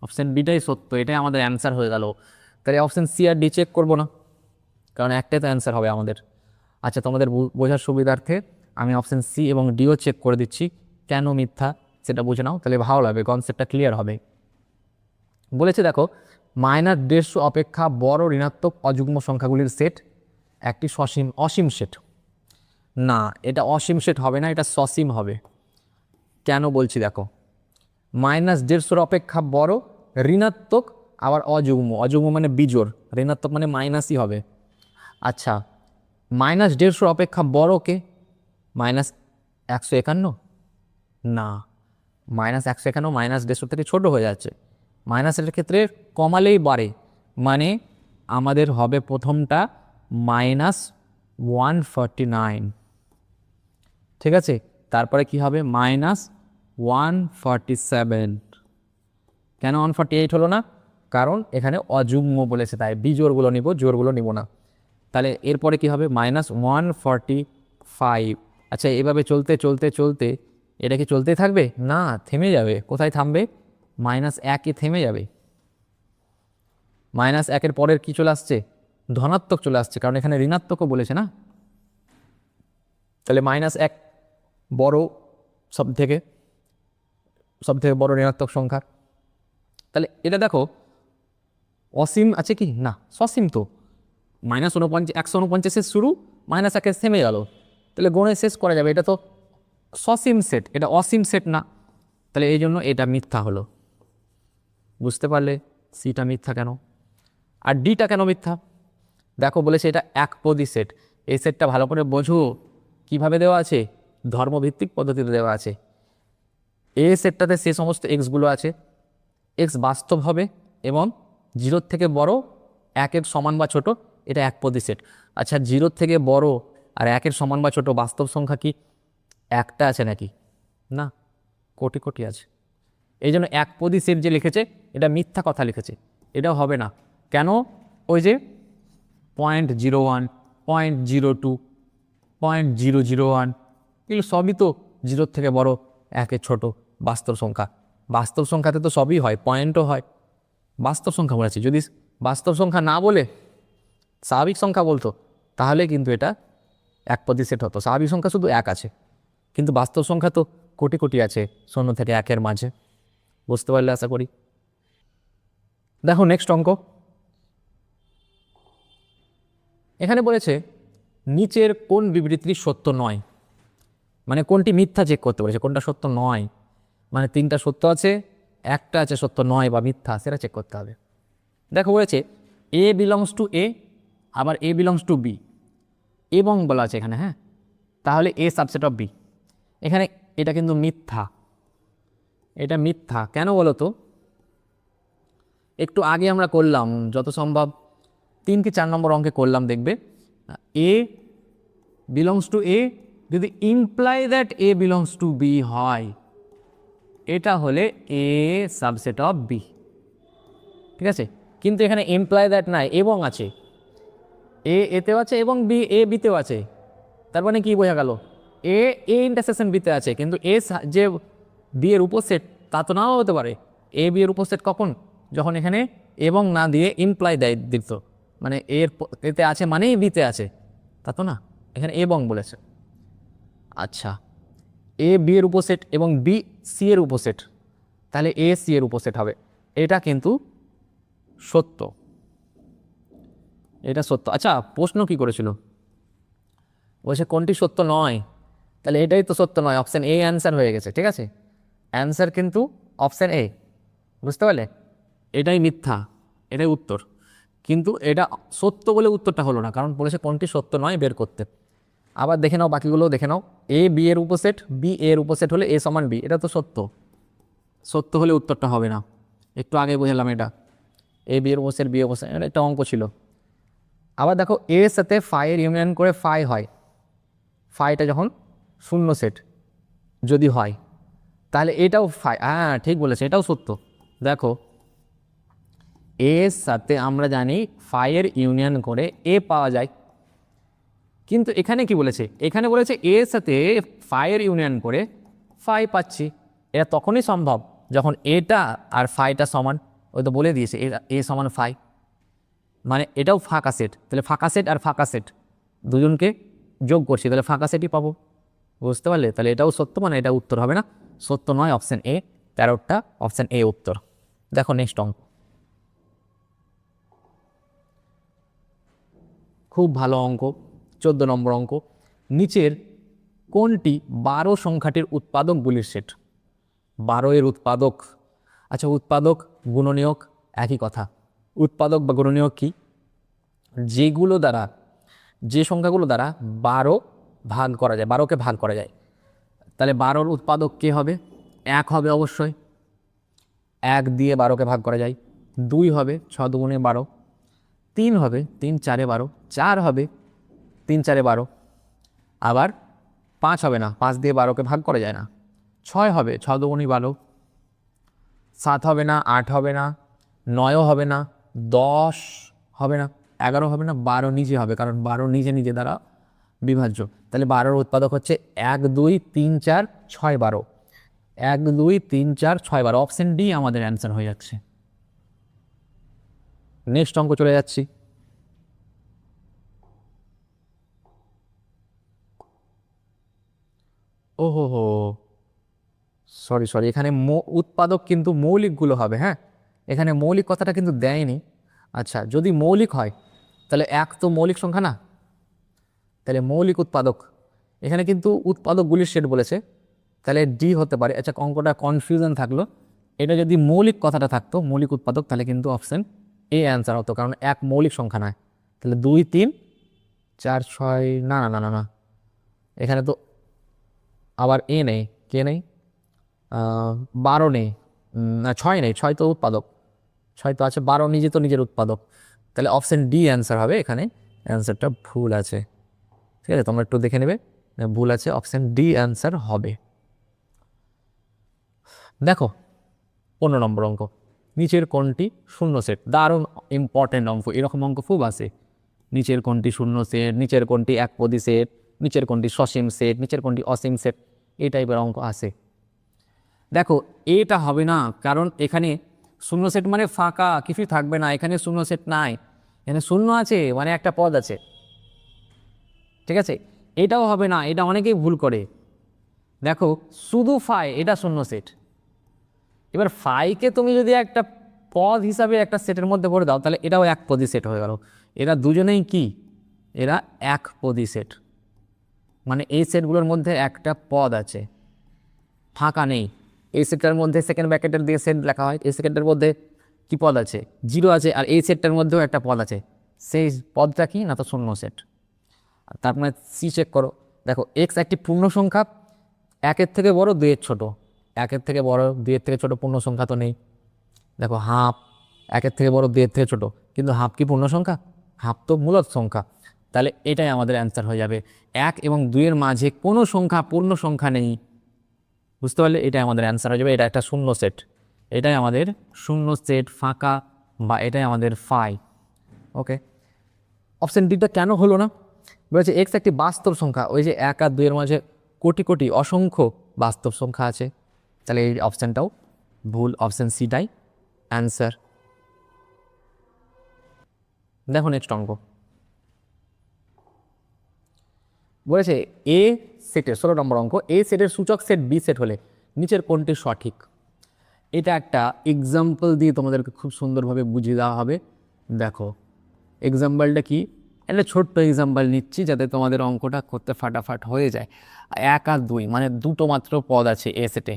অপশান বিটাই সত্য, এটাই আমাদের অ্যান্সার হয়ে গেল। তাহলে অপশান সি আর ডি চেক করবো না, কারণ একটাই তো অ্যান্সার হবে আমাদের। আচ্ছা, তোমাদের বোঝার সুবিধার্থে আমি অপশান সি এবং ডিও চেক করে দিচ্ছি, কেন মিথ্যা সেটা বুঝে নাও, তাহলে ভালো লাগবে, কনসেপ্টটা ক্লিয়ার হবে। বলেছে দেখো, -150 অপেক্ষা বড় ঋণাত্মক অযুগ্ম সংখ্যাগুলির সেট একটি অসীম সেট। না, এটা অসীম সেট হবে না, এটা সসীম হবে। কেন বলছি দেখো, -150 অপেক্ষা বড় ঋণাত্মক আবার অযুগ্ম, অযুগ্ম মানে বিজোড়, ঋণাত্মক মানে মাইনাসই হবে। আচ্ছা, -150 অপেক্ষা বড় কে? -151? না, -151 -150 থেকে ছোট হয়ে যাচ্ছে, মাইনাসের ক্ষেত্রে কমালেই বাড়ে, মানে আমাদের হবে প্রথমটা -149, ঠিক আছে? তারপরে কি হবে? -147। কেন 148 হলো না? কারণ এখানে অযুগ্ম বলেছে, তাই বিজোড়গুলো নিব, জোড়গুলো নিব না। তাহলে এরপরে কি হবে? -145। আচ্ছা, এভাবে চলতে চলতে চলতে এটা কি চলতেই থাকবে? না, থেমে যাবে। কোথায় থামবে? -1-এ থেমে যাবে। -1-এর পরের কি চলে আসছে? ধনাত্মক চলে আসছে, কারণ এখানে ঋণাত্মকও বলেছে না। তাহলে -1 বড়, সব থেকে বড় ঋণাত্মক সংখ্যা। তাহলে এটা দেখো অসীম আছে কি না? সসীম তো। -149 শুরু, -1 থেমে গেল, তাহলে গণে শেষ করা যাবে, এটা তো সসীম সেট, এটা অসীম সেট না। তাহলে এই জন্য এটা মিথ্যা হলো। বুঝতে পারলে সিটা মিথ্যা কেন, আর ডিটা কেন মিথ্যা? দেখো, বলেছে এটা একপদী সেট। এই সেটটা ভালো করে বোঝো, কিভাবে দেওয়া আছে? ধর্মভিত্তিক পদ্ধতিতে দেওয়া আছে। এই সেটটাতে সে সমস্ত এক্সগুলো আছে, এক্স বাস্তব হবে এবং 0 থেকে বড়, 1-এর সমান বা ছোট, এটা একপদী সেট। আচ্ছা, 0 থেকে বড় আর 1-এর সমান বা ছোট বাস্তব সংখ্যা কি একটা আছে নাকি? না, কোটি কোটি আছে। এই জন্য একপদী সেট যে লিখেছে এটা মিথ্যা কথা লিখেছে, এটাও হবে না। কেন? ওই যে 0.01, 0.02, 0.001, এগুলো সবই তো 0 থেকে বড়, 1-এর ছোট বাস্তব সংখ্যা। বাস্তব সংখ্যাতে তো সবই হয়, পয়েন্টও হয়। বাস্তব সংখ্যা বলেছি, যদি বাস্তব সংখ্যা না বলে স্বাভাবিক সংখ্যা বলতো তাহলে কিন্তু এটা একপদী সেট হতো। স্বাভাবিক সংখ্যা শুধু 1 আছে, কিন্তু বাস্তব সংখ্যা তো কোটি কোটি আছে 0 থেকে 1-এর মাঝে। বুঝতে পারলে আশা করি। দেখো নেক্সট অঙ্ক, এখানে বলেছে নিচের কোন বিবৃতিটি সত্য নয়, মানে কোনটি মিথ্যা চেক করতে বলেছে, কোনটা সত্য নয়, মানে 3টা সত্য আছে, একটা আছে সত্য নয় বা মিথ্যা, সেটা চেক করতে হবে। দেখো বলেছে এ বিলংস টু এ আবার এ বিলংস টু বি এবং বলা আছে এখানে, হ্যাঁ, তাহলে এ সাবসেট অফ বি। এখানে এটা কিন্তু মিথ্যা, এটা মিথ্যা। কেন বলো তো? একটু আগে আমরা করলাম, যত সম্ভব 3 কি 4 নম্বর অঙ্কে করলাম, দেখবে এ বিলংস টু এ যদি imply that A belongs to B হয়, এটা হলে এ সাবসেট অফ বি, ঠিক আছে। কিন্তু এখানে ইমপ্লাই দ্যাট নাই, এবং আছে, এ এতেও আছে এবং বি এ বিতেও আছে। তার মানে কি বোঝা গেল? এ ইন্টারসেকশন বিতে আছে, কিন্তু এ যে বি এর উপসেট তা তো নাও হতে পারে। এ বি এর উপসেট কখন? যখন এখানে এবং না দিয়ে ইমপ্লাই দেয় দিত, মানে এর এতে আছে মানেই বিতে আছে, তা তো না, এখানে এবং বলেছে। আচ্ছা, এ বি এর উপসেট এবং বি সি এর উপসেট, তাহলে এ সি এর উপসেট হবে। এটা কিন্তু সত্য, এটা সত্য। আচ্ছা, প্রশ্ন কি করেছিল? বলছে কোনটি সত্য নয়, তাহলে এটাই তো সত্য নয়, অপশান এ অ্যান্সার হয়ে গেছে, ঠিক আছে। অ্যান্সার কিন্তু অপশান এ, বুঝতে পারলে? এটাই মিথ্যা, এটাই উত্তর। কিন্তু এটা সত্য বলে উত্তরটা হলো না, কারণ বলেছে কোনটি সত্য নয় বের করতে। আবার দেখে নাও, বাকিগুলোও দেখে নাও। এ বি এর উপসেট, বি এর উপসেট হলে এ সমান বি, এটা তো সত্য। সত্য হলে উত্তরটা হবে না, একটু আগে বুঝলাম এটা। এ বি এর উপসেট, বি উপসেট, এটা একটা অঙ্ক ছিল। আবার দেখো, এর সাথে ফাইয়ের ইউনিয়ন করে ফাই হয়, ফাইটা যখন শূন্য সেট যদি হয়, তাহলে এটাও ফাই, হ্যাঁ ঠিক বলেছে, এটাও সত্য। দেখো, এর সাথে আমরা জানি ফাইয়ের ইউনিয়ন করে এ পাওয়া যায়, কিন্তু এখানে কি বলেছে? এখানে বলেছে এর সাথে ফাইয়ের ইউনিয়ন করে ফাই পাচ্ছি। এটা তখনই সম্ভব যখন এটা আর ফাইটা সমান। ওই তো বলে দিয়েছে এ সমান ফাই, মানে এটাও ফাঁকা সেট, তাহলে ফাঁকা সেট আর ফাঁকা সেট দুজনকে যোগ করছি, তাহলে ফাঁকা সেটই পাবো, বুঝতে পারলে? তাহলে এটাও সত্য, মানে এটা উত্তর হবে না, সত্য নয় অপশান এ, 13টা অপশান এ উত্তর। দেখো নেক্সট অঙ্ক, খুব ভালো অঙ্ক, 14 নম্বর অঙ্ক। নিচের কোনটি 12 সংখ্যাটির উৎপাদকগুলির সেট? 12 এর উৎপাদক। আচ্ছা, উৎপাদক গুণনীয়ক একই কথা। উৎপাদক বা গুণনীয়ক কি? যেগুলো দ্বারা, যে সংখ্যাগুলো দ্বারা 12 ভাগ করা যায়, 12কে ভাগ করা যায়, তাহলে 12র উৎপাদক কে হবে? 1 হবে অবশ্যই, 1 দিয়ে 12কে ভাগ করা যায়। 2 হবে, 6 দুগুণে 12। 3 হবে, 3 4 12। 4 হবে, 3 4 12। আবার 5 হবে না, 5 দিয়ে 12কে ভাগ করা যায় না। 6 হবে, 6 দুগুণে 12। 7 হবে না, 8 হবে না, 9ও হবে না, 10 হবে না, 11 হবে না, 12 নিজে হবে, কারণ 12 নিজে নিজে দ্বারা বিভাজ্য। তাহলে 12র উৎপাদক হচ্ছে 1 2 3 4 6 12। 1 2 3 4 6 12, অপশন ডি আমাদের অ্যান্সার হয়ে যাচ্ছে। নেক্সট অঙ্ক চলে যাচ্ছি। ওহো হো, সরি সরি, এখানে উৎপাদক কিন্তু মৌলিকগুলো হবে, হ্যাঁ, এখানে মৌলিক কথাটা কিন্তু দেয়নি। আচ্ছা, যদি মৌলিক হয় তাহলে 1 তো মৌলিক সংখ্যা না, তাহলে মৌলিক উৎপাদক, এখানে কিন্তু উৎপাদকগুলির সেট বলেছে, তাহলে ডি হতে পারে। আচ্ছা, অঙ্কটা কনফিউশন থাকলো, এটা যদি মৌলিক কথাটা থাকতো, মৌলিক উৎপাদক, তাহলে কিন্তু অপশান এ অ্যান্সার হতো, কারণ 1 মৌলিক সংখ্যা নয়। তাহলে 2 3 4 6, না না না না না, এখানে তো আবার এ নেই, কে নেই, 12 নেই, না 6 নেই, 6 তো উৎপাদক, 6 তো আছে, 12 নিজে তো নিজের উৎপাদক, তাহলে অপশান ডি অ্যান্সার হবে। এখানে অ্যান্সারটা ভুল আছে, ঠিক আছে, তোমরা একটু দেখে নেবে, ভুল আছে, অপশান ডি অ্যান্সার হবে। দেখো 15 নম্বর অঙ্ক, নিচের কোনটি শূন্য সেট? দারুণ ইম্পর্টেন্ট অঙ্ক, এরকম অঙ্ক খুব আছে। নিচের কোনটি শূন্য সেট, নিচের কোনটি একপদী সেট, নিচের কোনটি সসীম সেট, নিচের কোনটি অসীম সেট, এই টাইপের অঙ্ক আছে। দেখো, এটা হবে না, কারণ এখানে শূন্য সেট মানে ফাঁকা, কিছুই থাকবে না, এখানে শূন্য সেট নাই, এখানে শূন্য আছে মানে একটা পদ আছে, ঠিক আছে। এটাও হবে না, এটা অনেকেই ভুল করে। দেখো, শুধু ফাই, এটা শূন্য সেট। এবার ফাইকে তুমি যদি একটা পদ হিসাবে একটা সেটের মধ্যে ভরে দাও, তাহলে এটাও একপদী সেট হয়ে গেল। এরা দুজনেই কি? এরা একপদী সেট, মানে এই সেটগুলোর মধ্যে একটা পদ আছে, ফাঁকা নেই। এই সেটটার মধ্যে সেকেন্ড ব্র্যাকেটের দিয়ে সেট লেখা হয়, এই সেকেন্ডের মধ্যে কি পদ আছে? 0 আছে, আর এই সেটটার মধ্যেও একটা পদ আছে, সেই পদটা কি না তো শূন্য সেট। তারপরে সি চেক করো, দেখো এক্স একটি পূর্ণ সংখ্যা, একের থেকে বড় দুইয়ের ছোট, একের থেকে বড় দুইয়ের থেকে ছোট পূর্ণ সংখ্যা তো নেই। দেখো হাফ একের থেকে বড় দুইয়ের থেকে ছোট, কিন্তু হাফ কি পূর্ণ সংখ্যা? হাফ তো মূলত সংখ্যা। তাহলে এটাই আমাদের অ্যান্সার হয়ে যাবে, 1 এবং 2-এর মাঝে কোনো সংখ্যা পূর্ণ সংখ্যা নেই। বুঝতে পারলে? এটাই আমাদের অ্যান্সার হয়ে যাবে, এটা একটা শূন্য সেট, এটাই আমাদের শূন্য সেট ফাঁকা, বা এটাই আমাদের ফাই। ওকে, অপশন ডিটা কেন হলো না? বলেছে এক্স একটি বাস্তব সংখ্যা, ওই যে 1 আর 2-এর মাঝে কোটি কোটি অসংখ্য বাস্তব সংখ্যা আছে, তাহলে এই অপশানটাও ভুল, অপশান সিটাই অ্যান্সার। দেখো নেক্সট অঙ্ক বলেছে এ সেটের 16 নম্বর অঙ্ক, এ সেটের সূচক সেট বি সেট হলে নিচের কোনটি সঠিক? এটা একটা এক্সাম্পল দিয়ে তোমাদেরকে খুব সুন্দরভাবে বুঝিয়ে দেওয়া হবে। দেখো এক্সাম্পলটা কি, একটা ছোট্ট এক্সাম্পল নিচ্ছি যাতে তোমাদের অঙ্কটা করতে ফাটাফাট হয়ে যায়। 1 আর 2 মানে দুটো মাত্র পদ আছে এ সেটে।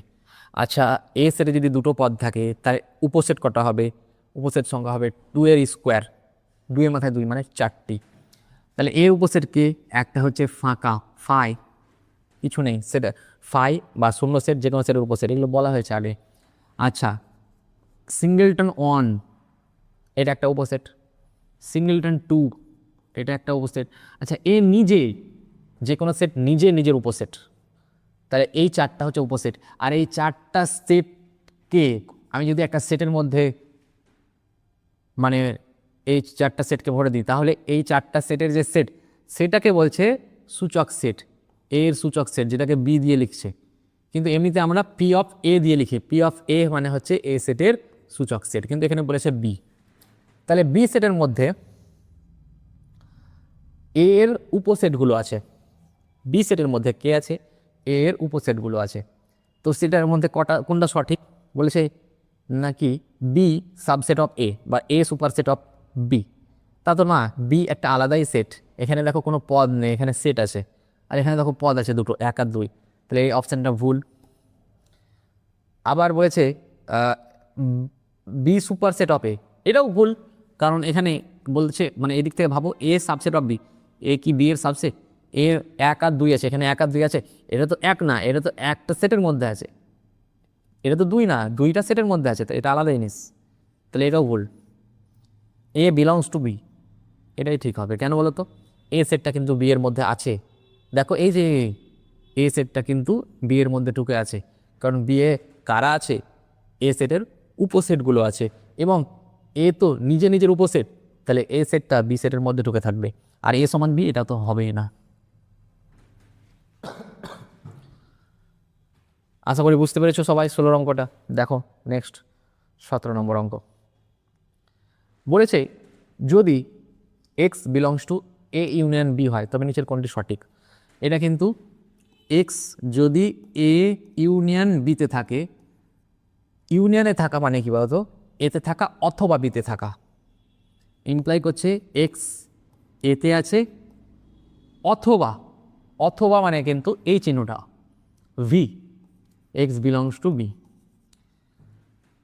আচ্ছা, এ সেটে যদি দুটো পদ থাকে তার উপসেট কটা হবে? উপসেট সংখ্যা হবে 2-এর স্কোয়ার, 2-এর মাথায় 2 মানে 4টি। তাহলে এ উপসেট কে? একটা হচ্ছে ফাঁকা ফাই, কিছু নেই সেটা, ফাই বা শূন্য সেট যে কোনো সেটের উপসেট, এগুলো বলা হয়েছে আগে। আচ্ছা, সিঙ্গেলটন 1 এটা একটা উপসেট, সিঙ্গেলটন 2 এটা একটা উপসেট। আচ্ছা, এ নিজে যে কোনো সেট নিজে নিজের উপসেট, তাহলে এই 4টা হচ্ছে উপসেট। আর এই 4টা সেটকে আমি যদি একটা সেটের মধ্যে মানে এই 4টা সেটকে ভরে দিই, তাহলে এই 4টা সেটের যে সেট সেটাকে বলছে সূচক সেট, এর সূচক সেট, যেটাকে বি দিয়ে লিখছে। কিন্তু এমনিতে আমরা পি অফ এ দিয়ে লিখি, পি অফ এ মানে হচ্ছে এ সেটের সূচক সেট, কিন্তু এখানে বলেছে বি। তাহলে বি সেটের মধ্যে এ এর উপসেটগুলো আছে, বি সেটের মধ্যে কে আছে? এ এর উপসেটগুলো আছে। তো সেটার মধ্যে কোনটা সঠিক বলেছে? নাকি বি সাবসেট অফ এ বা এ সুপারসেট অফ বি? তা তো না, বি একটা আলাদাই সেট, এখানে দেখো কোনো পদ নেই, এখানে সেট আছে, আর এখানে দেখো পদ আছে দুটো, 1 আর 2, তাহলে এই অপশানটা ভুল। আবার বলেছে বি সুপারসেট অফ এ, এটাও ভুল, কারণ এখানে বলছে মানে এদিক থেকে ভাবো, এ সাবসেট অফ বি, এ কি বি এর সাবসেট? এ 1 আর 2 আছে, এখানে 1 আর 2 আছে, এটা তো 1 না, এটা তো একটা সেটের মধ্যে আছে, এটা তো 2 না, 2টা সেটের মধ্যে আছে, তো এটা আলাদা জিনিস, তাহলে এটাও ভুল। এ বিলংস টু বি, এটাই ঠিক হবে। কেন বলো তো? এ সেটটা কিন্তু বি এর মধ্যে আছে, দেখো এই যে এ সেটটা কিন্তু বি এর মধ্যে ঢুকে আছে, কারণ বি এ কারা আছে? এ সেটের উপসেটগুলো আছে, এবং এ তো নিজে নিজের উপসেট, তাহলে এ সেটটা বি সেটের মধ্যে ঢুকে থাকবে, আর এ সমান বি এটা তো হবেই না। আশা করি বুঝতে পেরেছো সবাই 16 অঙ্কটা। দেখো নেক্সট 17 নম্বর অঙ্ক বলেছে যদি x belongs to A union B হয় তবে নিচের কোনটি সঠিক? এটা কিন্তু এক্স যদি এ ইউনিয়ন বিতে থাকে, ইউনিয়নে থাকা মানে কি বলতো? এতে থাকা অথবা বিতে থাকা, ইমপ্লাই করছে এক্স এতে আছে অথবা, অথবা মানে কিন্তু এই চিহ্নটা V, x belongs to B.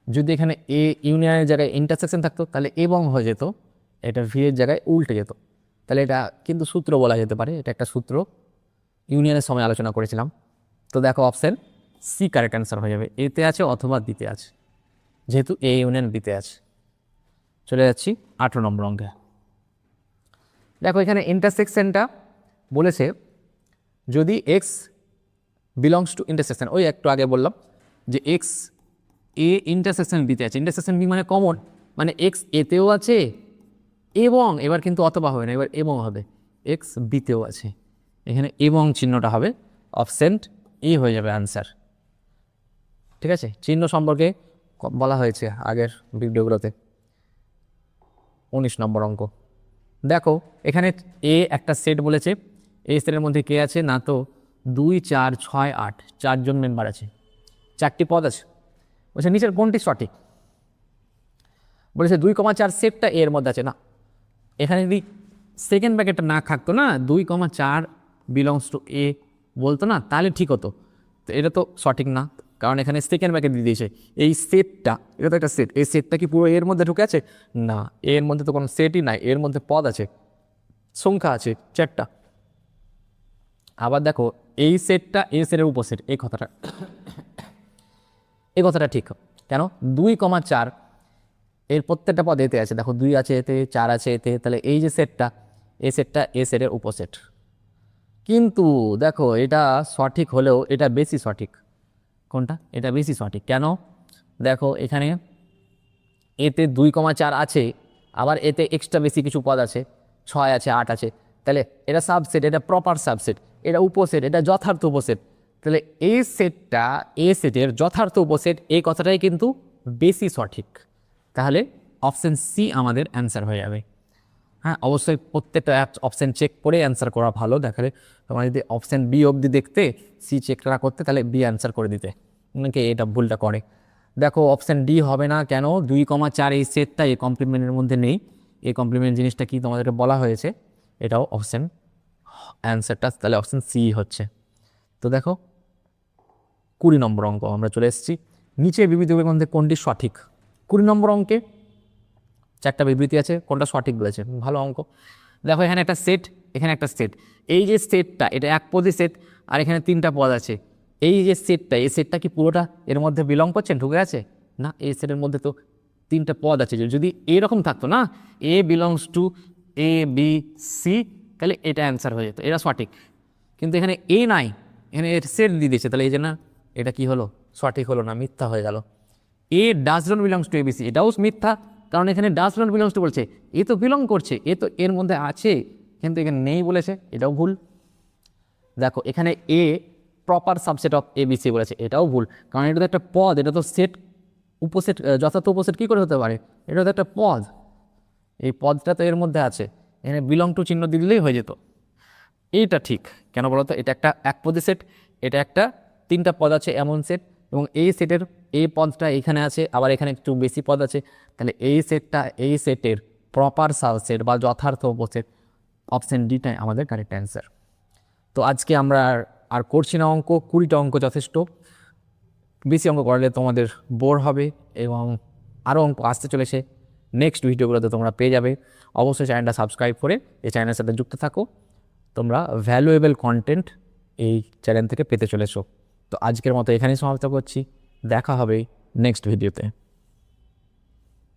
যদি এখানে এ ইউনিয়নের জায়গায় ইন্টারসেকশন থাকতো তাহলে এবং হয়ে যেত, এটা ভি এর জায়গায় উল্টে যেত, তাহলে এটা কিন্তু সূত্র বলা যেতে পারে, এটা একটা সূত্র ইউনিয়নের সময় আলোচনা করেছিলাম। তো দেখো অপশান সি কারেক্ট অ্যান্সার হয়ে যাবে, এতে আছে অথবা দিতে আছে, যেহেতু এ ইউনিয়ন বিতে আছে। চলে যাচ্ছি 18 নম্বর অঙ্কে। দেখো এখানে ইন্টারসেকশনটা বলেছে যদি এক্স বিলংস টু ইন্টারসেকশন, ওই একটু আগে বললাম যে এক্স এ ইন্টারসেকশন বিতে আছে, ইন্টারসেকশন বি মানে কমন, মানে এক্স এতেও আছে এবং এবার কিন্তু অথবা হবে না, এবার এবং হবে, এক্স বিতেও আছে, এখানে এবং চিহ্নটা হবে, অপশন ই হয়ে যাবে আনসার। ঠিক আছে, চিহ্ন সম্পর্কে বলা হয়েছে আগের ভিডিওগুলোতে। 19 নম্বর অঙ্ক দেখো এখানে এ একটা সেট বলেছে, এই সেটের মধ্যে কে আছে না তো 2 4 6 8 4জন মেম্বার আছে, 4টি পদ আছে। বলছে নিচের কোনটি সঠিক? বলেছে 2,4 সেটটা এর মধ্যে আছে না, এখানে যদি সেকেন্ড ব্র্যাকেটটা না থাকতো না, 2,4 বিলংস টু এ বলতো না, তাহলে ঠিক হতো, তো এটা তো সঠিক না, কারণ এখানে সেকেন্ড ব্র্যাকেট দিয়ে দিয়েছে। এই সেটটা, এটা তো একটা সেট, এই সেটটা কি পুরো এর মধ্যে ঢুকে আছে? না, এর মধ্যে তো কোনো সেটই নাই, এর মধ্যে পদ আছে, সংখ্যা আছে 4টা। আবার দেখো এই সেটটা এই সেটের উপসেট, এই কথাটা ঠিক কেন? 2,4 এর প্রত্যেকটা পদ এতে আছে, দেখো 2 আছে এতে, 4 আছে এতে, তাহলে এই যে সেটটা, এই সেটটা এ সেটের উপসেট। কিন্তু দেখো এটা সঠিক হলেও এটা বেশি সঠিক। কোনটা? এটা বেশি সঠিক কেন? দেখো এখানে এতে 2,4 আছে, আবার এতে এক্সট্রা বেশি কিছু পদ আছে, 6 আছে, 8 আছে, তাহলে এটা সাবসেট, এটা প্রপার সাবসেট, এটা উপসেট, এটা যথার্থ উপসেট। তাহলে এই সেটটা এ সেটের যথার্থ উপসেট, এই কথাটাই কিন্তু বেশি সঠিক। তাহলে অপশন সি আমাদের অ্যান্সার হয়ে যাবে। হ্যাঁ, অবশ্যই প্রত্যেকটা অপশান চেক করে অ্যান্সার করা ভালো। দেখালে তোমার যদি অপশান বি অবধি দেখতে, সি চেক না করতে, তাহলে বি অ্যান্সার করে দিতে। অনেকে এটা ভুলটা করে। দেখো অপশান ডি হবে না কেন? 2,4 এই সেটটা এই কমপ্লিমেন্টের মধ্যে নেই। এই কমপ্লিমেন্ট জিনিসটা কি তোমাদেরকে বলা হয়েছে, এটাও অপশান অ্যান্সারটা তাহলে অপশান সি হচ্ছে। তো দেখো 20 নম্বর অঙ্ক আমরা চলে এসেছি। নিচে বিবৃতিগুলোর মধ্যে কোনটি সঠিক? 20 নম্বর অঙ্কে 4টা বিবৃতি আছে, কোনটা সঠিক বলেছে? ভালো অঙ্ক। দেখো এখানে একটা সেট, এখানে একটা সেট, এই যে সেটটা এটা এক পদই সেট, আর এখানে 3টা পদ আছে। এই যে সেটটা, এই সেটটা কি পুরোটা এর মধ্যে বিলং করছেন, ঢুকে আছে? না, এই সেটের মধ্যে তো 3টা পদ আছে। যদি এরকম থাকতো না, A belongs to A B C, তাহলে এটা অ্যান্সার হয়ে যেত, এটা সঠিক। কিন্তু এখানে এ নাই, এখানে এর সেট দিয়ে দিয়েছে, তাহলে এই যে না, এটা কি হলো? সঠিক হলো না, মিথ্যা হয়ে গেল। এ does not belongs to ABC, এটাও মিথ্যা, কারণ এখানে ডাজ নট বিলংস টু বলছে, এ তো বিলং করছে, এ তো এর মধ্যে আছে, কিন্তু এখানে নেই বলেছে, এটাও ভুল। দেখো এখানে এ প্রপার সাবসেট অফ এবিসি বলেছে, এটাও ভুল, কারণ এটা তো একটা পদ, এটা তো সেট উপসেট, যথার্থ উপসেট কী করে হতে পারে? এটা তো একটা পদ, এই পদটা তো এর মধ্যে আছে, এখানে বিলং টু চিহ্ন দিলেই হয়ে যেত। এইটা ঠিক কেন বলো তো? এটা একটা এক পদে সেট, এটা একটা 3টা পদ আছে এমন সেট, এবং এই সেটের এই পদটা এখানে আছে, আবার এখানে একটু বেশি পদ আছে, তাহলে এই সেটটা এই সেটের প্রপার সাবসেট বা যথার্থ উপসেট। অপশন ডিটাই আমাদের কারেক্ট অ্যান্সার। তো আজকে আমরা আর করছি না অঙ্ক, 20টা অঙ্ক যথেষ্ট। বেশি অঙ্ক করলে তোমাদের বোর হবে, এবং আরও অঙ্ক আসতে চলেছে, নেক্সট ভিডিওগুলোতে তোমরা পেয়ে যাবে। অবশ্যই চ্যানেলটা সাবস্ক্রাইব করে এই চ্যানেলের সাথে যুক্ত থাকো, তোমরা ভ্যালুয়েবল কন্টেন্ট এই চ্যানেল থেকে পেতে চলেছো। তো আজকের মতো এখানেই সমাপ্ত করছি, দেখা হবে নেক্সট ভিডিওতে।